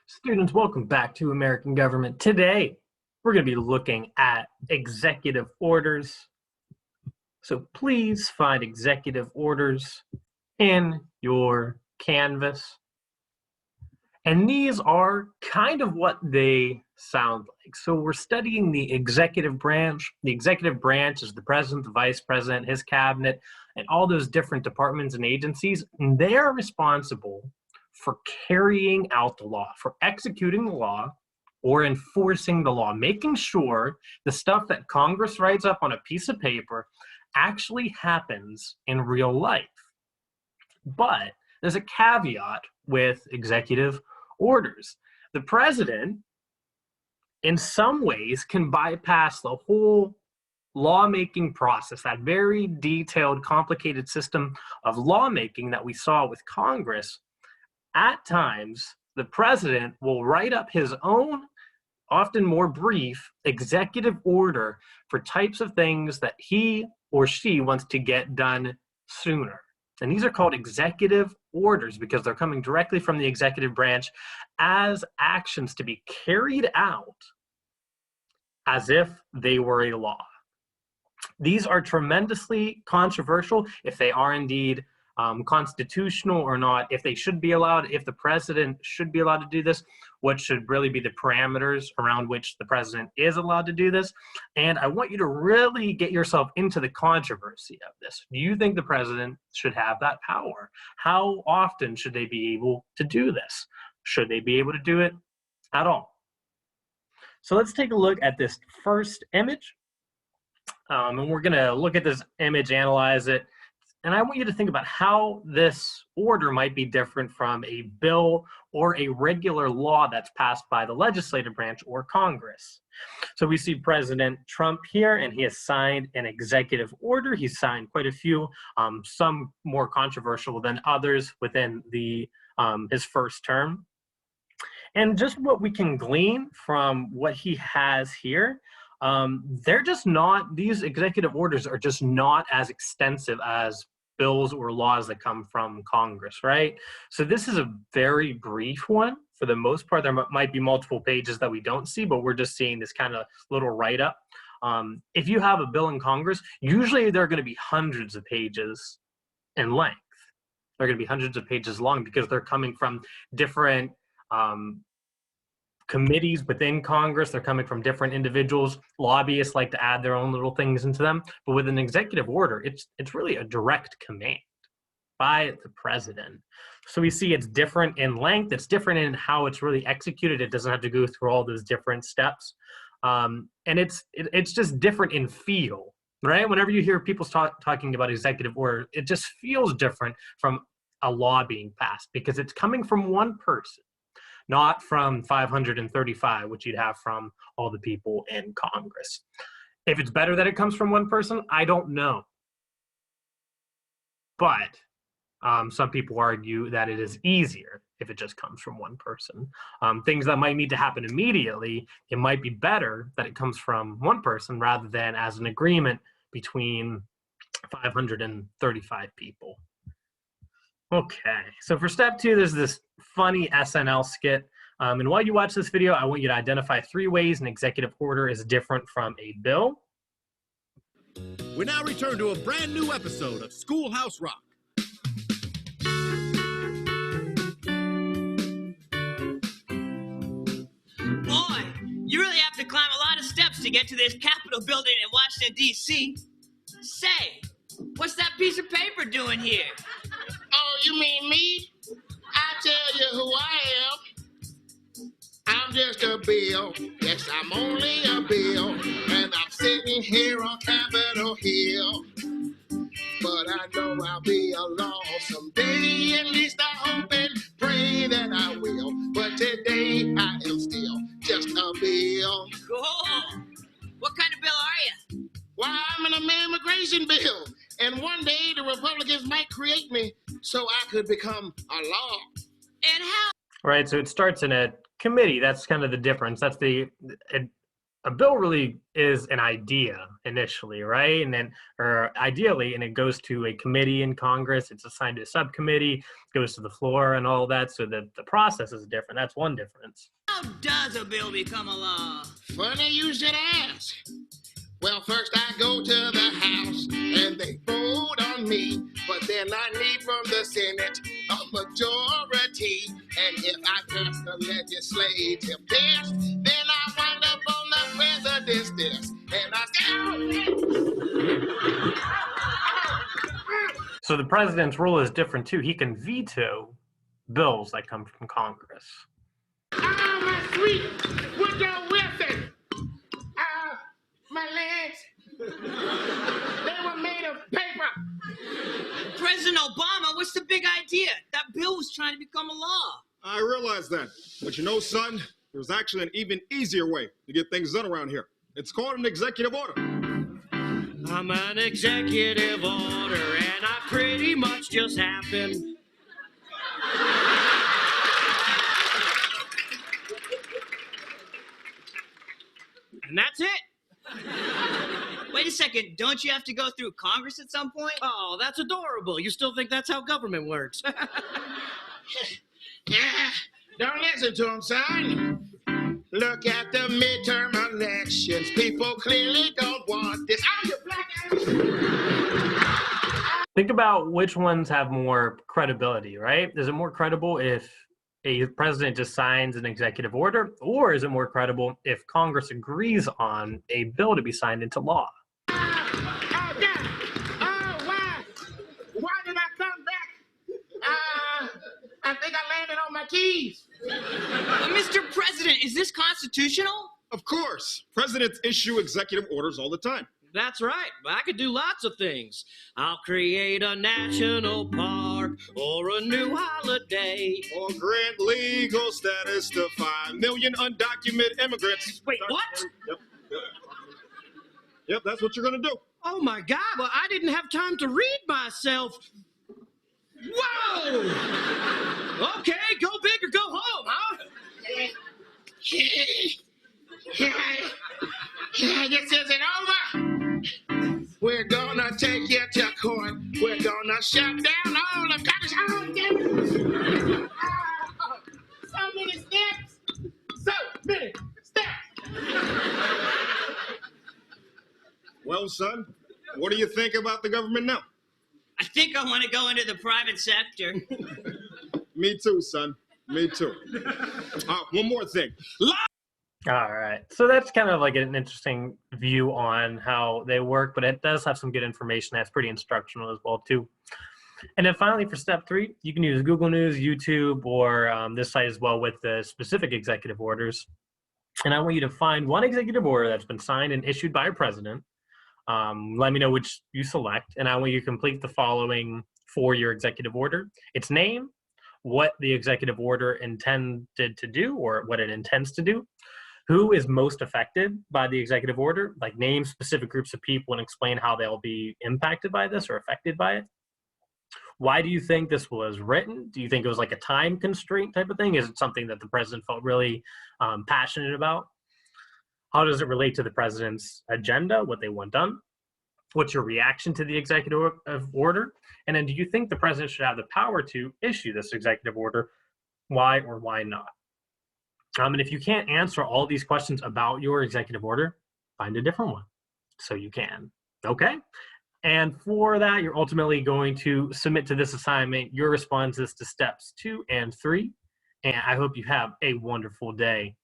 Students, welcome back to American Government. Today, we're going to be looking at executive orders. So please find executive orders in your Canvas. And these are kind of what they sound like. So we're studying the executive branch. The executive branch is the president, the vice president, his cabinet, and all those different departments and agencies. And they are responsible for carrying out the law, for executing the law or enforcing the law, making sure the stuff that Congress writes up on a piece of paper actually happens in real life. But there's a caveat with executive orders. The president, in some ways, can bypass the whole lawmaking process, that very detailed, complicated system of lawmaking that we saw with Congress. At times, the president will write up his own, often more brief, executive order for types of things that he or she wants to get done sooner. And these are called executive orders because they're coming directly from the executive branch as actions to be carried out as if they were a law. These are tremendously controversial if they are indeed constitutional or not, if they should be allowed, if the president should be allowed to do this, what should really be the parameters around which the president is allowed to do this. And I want you to really get yourself into the controversy of this. Do you think the president should have that power? How often should they be able to do this? Should they be able to do it at all? So let's take a look at this first image. And we're going to look at this image, analyze it, and I want you to think about how this order might be different from a bill or a regular law that's passed by the legislative branch or Congress. So we see President Trump here, and he has signed an executive order. He's signed quite a few, some more controversial than others within his first term. And just what we can glean from what he has here, they're just not, these executive orders are just not as extensive as bills or laws that come from Congress, right? So this is a very brief one. For the most part, there might be multiple pages that we don't see, but we're just seeing this kind of little write-up. If you have a bill in Congress, usually they're going to be hundreds of pages in length. They're going to be hundreds of pages long because they're coming from different committees within Congress. They're coming from different individuals. Lobbyists like to add their own little things into them. But with an executive order, it's really a direct command by the president. So we see it's different in length. It's different in how it's really executed. It doesn't have to go through all those different steps. And it's just different in feel, right? Whenever you hear people talking about executive order, it just feels different from a law being passed because it's coming from one person, not from 535, which you'd have from all the people in Congress. If it's better that it comes from one person, I don't know. But some people argue that it is easier if it just comes from one person. Things that might need to happen immediately, it might be better that it comes from one person rather than as an agreement between 535 people. Okay, so for step 2, there's this funny SNL skit. And while you watch this video, I want you to identify 3 ways an executive order is different from a bill. We now return to a brand new episode of Schoolhouse Rock. Boy, you really have to climb a lot of steps to get to this Capitol building in Washington, D.C. Say, what's that piece of paper doing here? Oh, you mean me? I tell you who I am. I'm just a bill. Yes, I'm only a bill. And I'm sitting here on Capitol Hill. But I know I'll be a law someday. At least I hope and pray that I will. But today I am still just a bill. Cool. What kind of bill are you? Why, I'm an immigration bill. And one day the Republicans might create me so I could become a law. And how? Right, so it starts in a committee. That's kind of the difference. That's the a bill really is an idea initially, right? And then, or ideally, and it goes to a committee in Congress, it's assigned to a subcommittee, goes to the floor and all that, so that the process is different. That's one difference. How does a bill become a law? Funny you should ask. Well, first I go to the House and they vote on me, but then I need from the Senate a majority. And if I pass the legislative test, then I wind up on the president's desk. And I say, So the president's rule is different too. He can veto bills that come from Congress. oh, my sweet Woodrow Wilson. My legs, they were made of paper. President Obama, what's the big idea? That bill was trying to become a law. I realize that. But you know, son, there's actually an even easier way to get things done around here. It's called an executive order. I'm an executive order, and I pretty much just happened. And that's it. Wait a second, don't you have to go through Congress at some point? Oh, that's adorable. You still think that's how government works? Don't listen to him, son. Look at the midterm elections. People clearly don't want this. Oh, you black ass. Think about which ones have more credibility, right? Is it more credible if a president just signs an executive order, or is it more credible if Congress agrees on a bill to be signed into law? Oh, God. Oh, why? Why did I come back? I think I landed on my keys. Mr. President, is this constitutional? Of course, presidents issue executive orders all the time. That's right. I could do lots of things. I'll create a national park or a new holiday. Or grant legal status to 5 million undocumented immigrants. Wait, what? Yep, that's what you're gonna do. Oh my God, well, I didn't have time to read myself. Whoa! Okay, go big or go home, huh? This isn't over. We're gonna take you to court. We're gonna shut down all the college. Oh, damn it. Oh, so many steps. So many steps. Well, son, what do you think about the government now? I think I want to go into the private sector. Me too, son. Me too. One more thing. All right. So that's kind of like an interesting view on how they work, but it does have some good information that's pretty instructional as well, too. And then finally, for step 3, you can use Google News, YouTube, or this site as well with the specific executive orders. And I want you to find one executive order that's been signed and issued by a president. Let me know which you select, and I want you to complete the following for your executive order. Its name, what the executive order intended to do or what it intends to do, who is most affected by the executive order, like name specific groups of people and explain how they'll be impacted by this or affected by it. Why do you think this was written? Do you think it was like a time constraint type of thing? Is it something that the president felt really passionate about? How does it relate to the president's agenda, what they want done? What's your reaction to the executive order? And then do you think the president should have the power to issue this executive order? Why or why not? And if you can't answer all these questions about your executive order, find a different one so you can. Okay? And for that, you're ultimately going to submit to this assignment your responses to steps 2 and 3. And I hope you have a wonderful day.